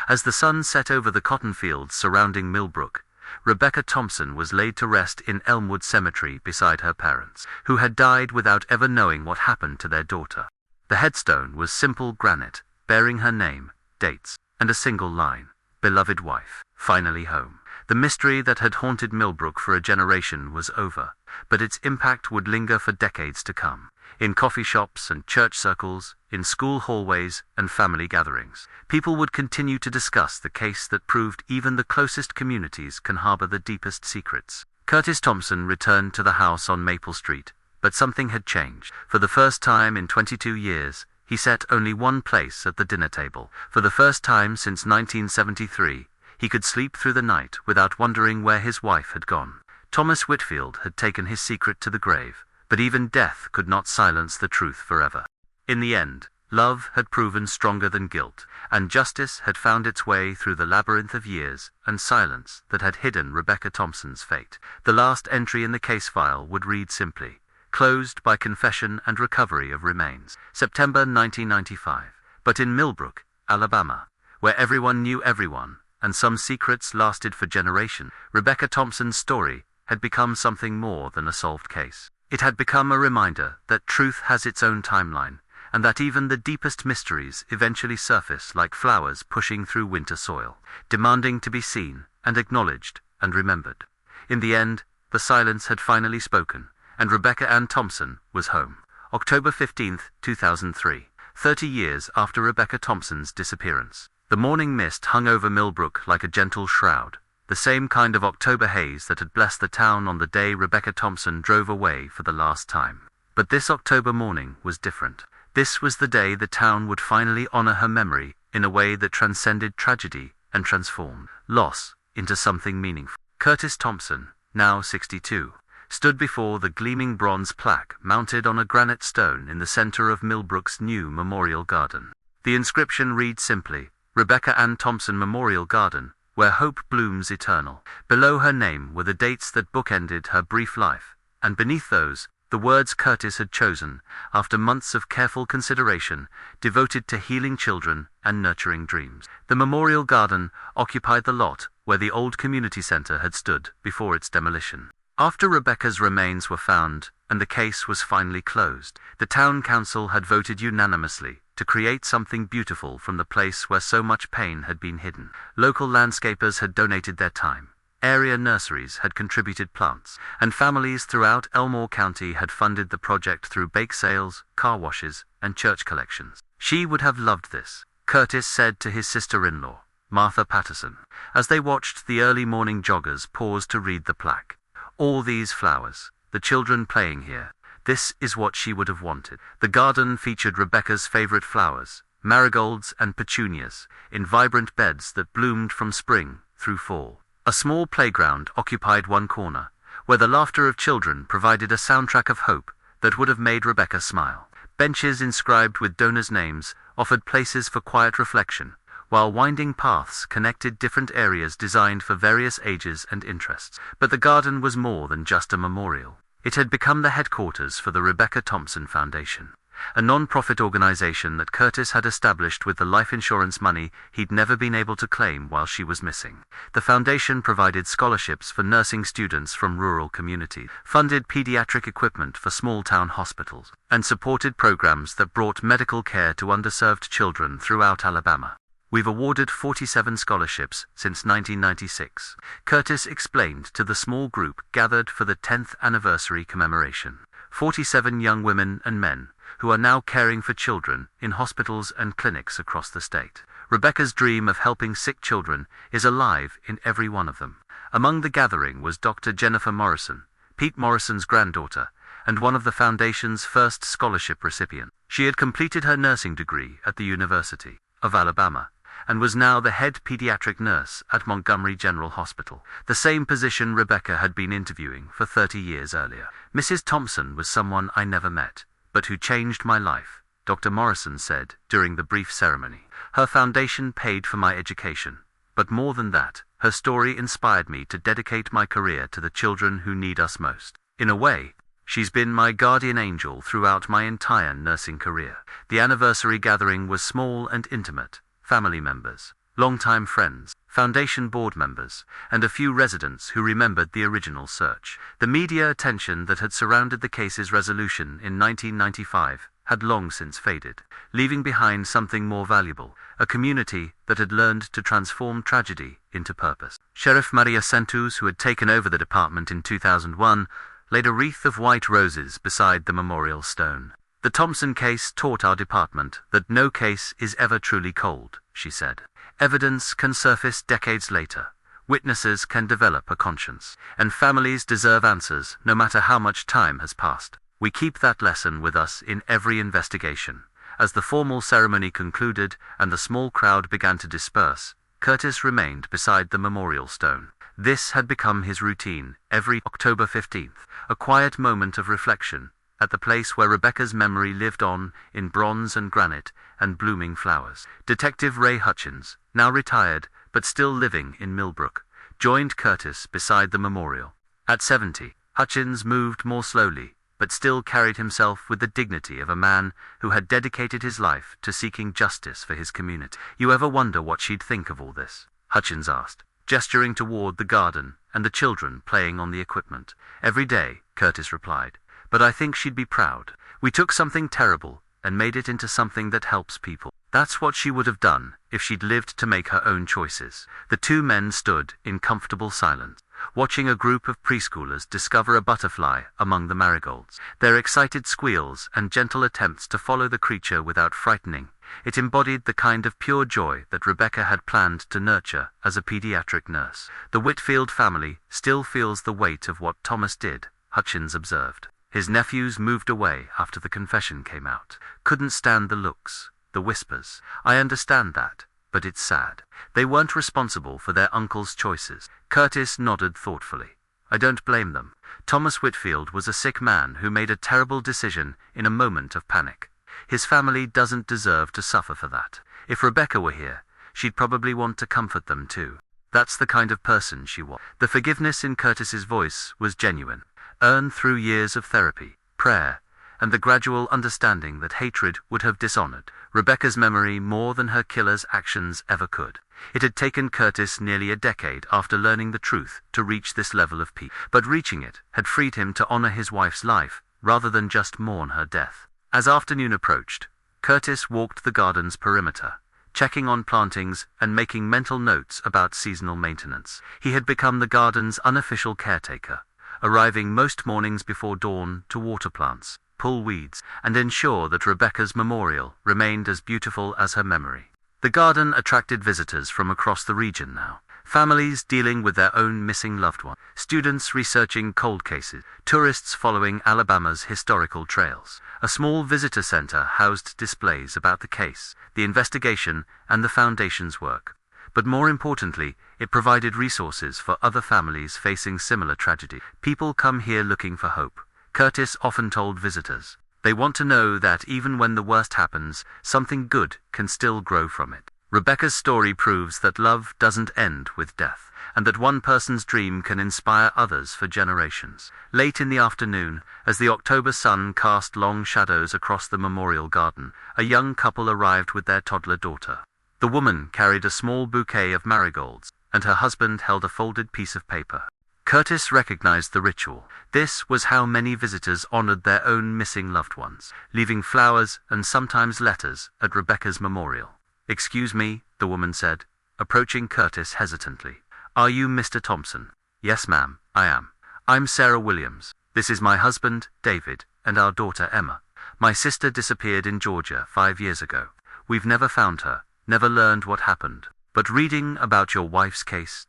As the sun set over the cotton fields surrounding Millbrook, Rebecca Thompson was laid to rest in Elmwood Cemetery beside her parents, who had died without ever knowing what happened to their daughter. The headstone was simple granite, bearing her name, dates, and a single line, "Beloved wife, finally home." The mystery that had haunted Millbrook for a generation was over, but its impact would linger for decades to come. In coffee shops and church circles, in school hallways and family gatherings, people would continue to discuss the case that proved even the closest communities can harbor the deepest secrets. Curtis Thompson returned to the house on Maple Street, but something had changed. For the first time in 22 years, he set only one place at the dinner table. For the first time since 1973, he could sleep through the night without wondering where his wife had gone. Thomas Whitfield had taken his secret to the grave, but even death could not silence the truth forever. In the end, love had proven stronger than guilt, and justice had found its way through the labyrinth of years and silence that had hidden Rebecca Thompson's fate. The last entry in the case file would read simply, "Closed by confession and recovery of remains, September 1995. But in Millbrook, Alabama, where everyone knew everyone, and some secrets lasted for generations, Rebecca Thompson's story had become something more than a solved case. It had become a reminder that truth has its own timeline, and that even the deepest mysteries eventually surface like flowers pushing through winter soil, demanding to be seen and acknowledged and remembered. In the end, the silence had finally spoken, and Rebecca Ann Thompson was home. October 15, 2003, 30 years after Rebecca Thompson's disappearance. The morning mist hung over Millbrook like a gentle shroud, the same kind of October haze that had blessed the town on the day Rebecca Thompson drove away for the last time. But this October morning was different. This was the day the town would finally honor her memory in a way that transcended tragedy and transformed loss into something meaningful. Curtis Thompson, now 62, stood before the gleaming bronze plaque mounted on a granite stone in the center of Millbrook's new memorial garden. The inscription reads simply, "Rebecca Ann Thompson Memorial Garden, where hope blooms eternal." Below her name were the dates that bookended her brief life, and beneath those, the words Curtis had chosen, after months of careful consideration, devoted to healing children and nurturing dreams. The memorial garden occupied the lot where the old community center had stood before its demolition. After Rebecca's remains were found, and the case was finally closed, the town council had voted unanimously to create something beautiful from the place where so much pain had been hidden. Local landscapers had donated their time, area nurseries had contributed plants, and families throughout Elmore County had funded the project through bake sales, car washes, and church collections. She would have loved this, Curtis said to his sister-in-law, Martha Patterson, as they watched the early morning joggers pause to read the plaque. All these flowers, the children playing here, this is what she would have wanted. The garden featured Rebecca's favorite flowers, marigolds and petunias, in vibrant beds that bloomed from spring through fall. A small playground occupied one corner, where the laughter of children provided a soundtrack of hope that would have made Rebecca smile. Benches inscribed with donors' names offered places for quiet reflection, while winding paths connected different areas designed for various ages and interests. But the garden was more than just a memorial. It had become the headquarters for the Rebecca Thompson Foundation, a non-profit organization that Curtis had established with the life insurance money he'd never been able to claim while she was missing. The foundation provided scholarships for nursing students from rural communities, funded pediatric equipment for small-town hospitals, and supported programs that brought medical care to underserved children throughout Alabama. "We've awarded 47 scholarships since 1996, Curtis explained to the small group gathered for the 10th anniversary commemoration. 47 young women and men, who are now caring for children in hospitals and clinics across the state. Rebecca's dream of helping sick children is alive in every one of them." Among the gathering was Dr. Jennifer Morrison, Pete Morrison's granddaughter, and one of the foundation's first scholarship recipients. She had completed her nursing degree at the University of Alabama, and was now the head pediatric nurse at Montgomery General Hospital, the same position Rebecca had been interviewing for 30 years earlier. "Mrs. Thompson was someone I never met, but who changed my life," Dr. Morrison said during the brief ceremony. "Her foundation paid for my education, but more than that, her story inspired me to dedicate my career to the children who need us most." In a way, she's been my guardian angel throughout my entire nursing career. The anniversary gathering was small and intimate. Family members, longtime friends, foundation board members, and a few residents who remembered the original search. The media attention that had surrounded the case's resolution in 1995 had long since faded, leaving behind something more valuable, a community that had learned to transform tragedy into purpose. Sheriff Maria Santos, who had taken over the department in 2001, laid a wreath of white roses beside the memorial stone. "The Thompson case taught our department that no case is ever truly cold," she said. "Evidence can surface decades later. Witnesses can develop a conscience. And families deserve answers no matter how much time has passed. We keep that lesson with us in every investigation." As the formal ceremony concluded and the small crowd began to disperse, Curtis remained beside the memorial stone. This had become his routine every October 15th, a quiet moment of reflection at the place where Rebecca's memory lived on in bronze and granite and blooming flowers. Detective Ray Hutchins, now retired but still living in Millbrook, joined Curtis beside the memorial. At 70, Hutchins moved more slowly, but still carried himself with the dignity of a man who had dedicated his life to seeking justice for his community. "You ever wonder what she'd think of all this?" Hutchins asked, gesturing toward the garden and the children playing on the equipment. "Every day," Curtis replied, "but I think she'd be proud. We took something terrible and made it into something that helps people. That's what she would have done if she'd lived to make her own choices." The two men stood in comfortable silence, watching a group of preschoolers discover a butterfly among the marigolds. Their excited squeals and gentle attempts to follow the creature without frightening, it embodied the kind of pure joy that Rebecca had planned to nurture as a pediatric nurse. "The Whitfield family still feels the weight of what Thomas did," Hutchins observed. His nephews moved away after the confession came out. "Couldn't stand the looks, the whispers. I understand that, but it's sad. They weren't responsible for their uncle's choices." Curtis nodded thoughtfully. "I don't blame them. Thomas Whitfield was a sick man who made a terrible decision in a moment of panic. His family doesn't deserve to suffer for that. If Rebecca were here, she'd probably want to comfort them too. That's the kind of person she was." The forgiveness in Curtis's voice was genuine, earned through years of therapy, prayer, and the gradual understanding that hatred would have dishonored Rebecca's memory more than her killer's actions ever could. It had taken Curtis nearly a decade after learning the truth to reach this level of peace, but reaching it had freed him to honor his wife's life rather than just mourn her death. As afternoon approached, Curtis walked the garden's perimeter, checking on plantings and making mental notes about seasonal maintenance. He had become the garden's unofficial caretaker, arriving most mornings before dawn to water plants, pull weeds, and ensure that Rebecca's memorial remained as beautiful as her memory. The garden attracted visitors from across the region now. Families dealing with their own missing loved one, students researching cold cases, tourists following Alabama's historical trails. A small visitor center housed displays about the case, the investigation, and the foundation's work. But more importantly, it provided resources for other families facing similar tragedy. "People come here looking for hope," Curtis often told visitors. "They want to know that even when the worst happens, something good can still grow from it." Rebecca's story proves that love doesn't end with death, and that one person's dream can inspire others for generations. Late in the afternoon, as the October sun cast long shadows across the memorial garden, a young couple arrived with their toddler daughter. The woman carried a small bouquet of marigolds, and her husband held a folded piece of paper. Curtis recognized the ritual. This was how many visitors honored their own missing loved ones, leaving flowers and sometimes letters at Rebecca's memorial. "Excuse me," the woman said, approaching Curtis hesitantly. "Are you Mr. Thompson?" "Yes, ma'am, I am. I'm Sarah Williams. This is my husband, David, and our daughter, Emma. My sister disappeared in Georgia 5 years ago. We've never found her, never learned what happened. But reading about your wife's case,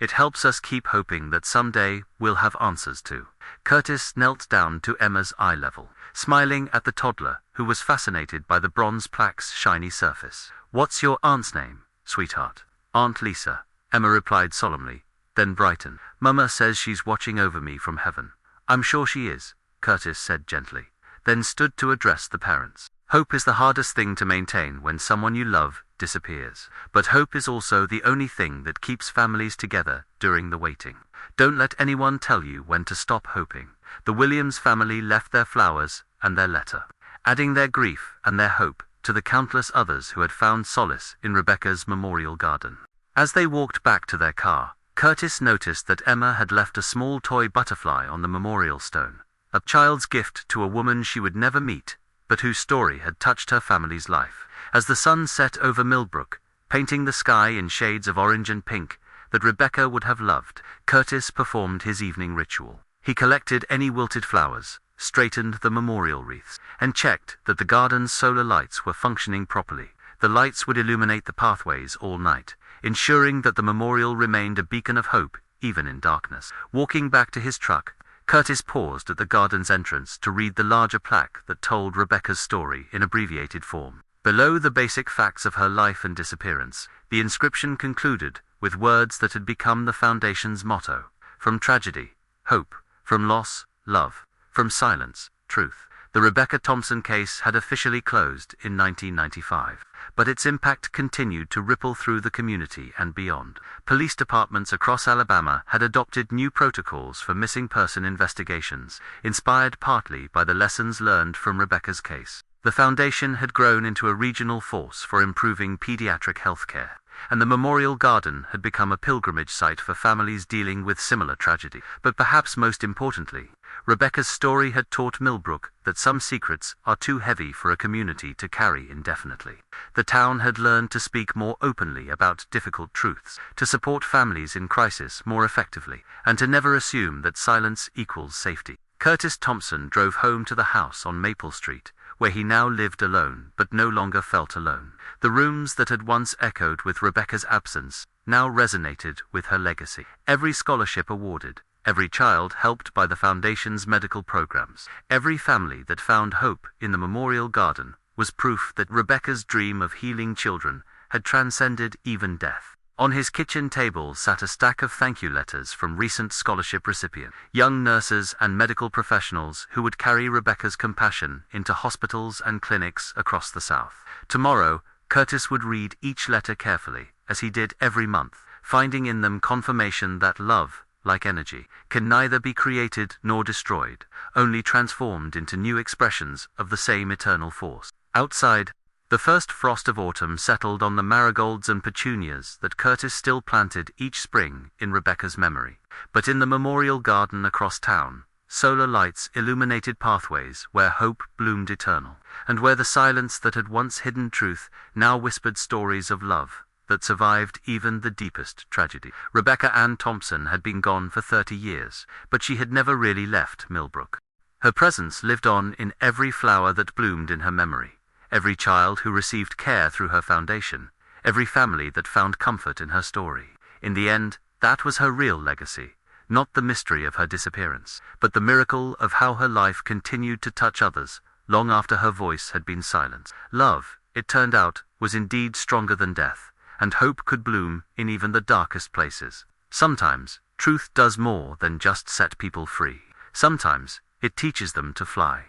it helps us keep hoping that someday we'll have answers to." Curtis knelt down to Emma's eye level, smiling at the toddler, who was fascinated by the bronze plaque's shiny surface. "What's your aunt's name, sweetheart?" "Aunt Lisa," Emma replied solemnly, then brightened. "Mama says she's watching over me from heaven." "I'm sure she is," Curtis said gently, then stood to address the parents. "Hope is the hardest thing to maintain when someone you love disappears. But hope is also the only thing that keeps families together during the waiting." Don't let anyone tell you when to stop hoping. The Williams family left their flowers and their letter, adding their grief and their hope to the countless others who had found solace in Rebecca's memorial garden. As they walked back to their car, Curtis noticed that Emma had left a small toy butterfly on the memorial stone, a child's gift to a woman she would never meet, but whose story had touched her family's life. As the sun set over Millbrook, painting the sky in shades of orange and pink that Rebecca would have loved, Curtis performed his evening ritual. He collected any wilted flowers, straightened the memorial wreaths, and checked that the garden's solar lights were functioning properly. The lights would illuminate the pathways all night, ensuring that the memorial remained a beacon of hope, even in darkness. Walking back to his truck, Curtis paused at the garden's entrance to read the larger plaque that told Rebecca's story in abbreviated form. Below the basic facts of her life and disappearance, the inscription concluded with words that had become the Foundation's motto: from tragedy, hope; from loss, love; from silence, truth. The Rebecca Thompson case had officially closed in 1995, but its impact continued to ripple through the community and beyond. Police departments across Alabama had adopted new protocols for missing person investigations, inspired partly by the lessons learned from Rebecca's case. The Foundation had grown into a regional force for improving pediatric health care, and the Memorial Garden had become a pilgrimage site for families dealing with similar tragedy. But perhaps most importantly, Rebecca's story had taught Millbrook that some secrets are too heavy for a community to carry indefinitely. The town had learned to speak more openly about difficult truths, to support families in crisis more effectively, and to never assume that silence equals safety. Curtis Thompson drove home to the house on Maple Street, where he now lived alone but no longer felt alone. The rooms that had once echoed with Rebecca's absence now resonated with her legacy. Every scholarship awarded, every child helped by the Foundation's medical programs, every family that found hope in the Memorial Garden was proof that Rebecca's dream of healing children had transcended even death. On his kitchen table sat a stack of thank you letters from recent scholarship recipients, young nurses and medical professionals who would carry Rebecca's compassion into hospitals and clinics across the South. Tomorrow, Curtis would read each letter carefully, as he did every month, finding in them confirmation that love, like energy, can neither be created nor destroyed, only transformed into new expressions of the same eternal force. Outside, the first frost of autumn settled on the marigolds and petunias that Curtis still planted each spring in Rebecca's memory. But in the Memorial Garden across town, solar lights illuminated pathways where hope bloomed eternal, and where the silence that had once hidden truth now whispered stories of love that survived even the deepest tragedy. Rebecca Ann Thompson had been gone for 30 years, but she had never really left Millbrook. Her presence lived on in every flower that bloomed in her memory, every child who received care through her foundation, every family that found comfort in her story. In the end, that was her real legacy, not the mystery of her disappearance, but the miracle of how her life continued to touch others long after her voice had been silenced. Love, it turned out, was indeed stronger than death, and hope could bloom in even the darkest places. Sometimes, truth does more than just set people free. Sometimes, it teaches them to fly.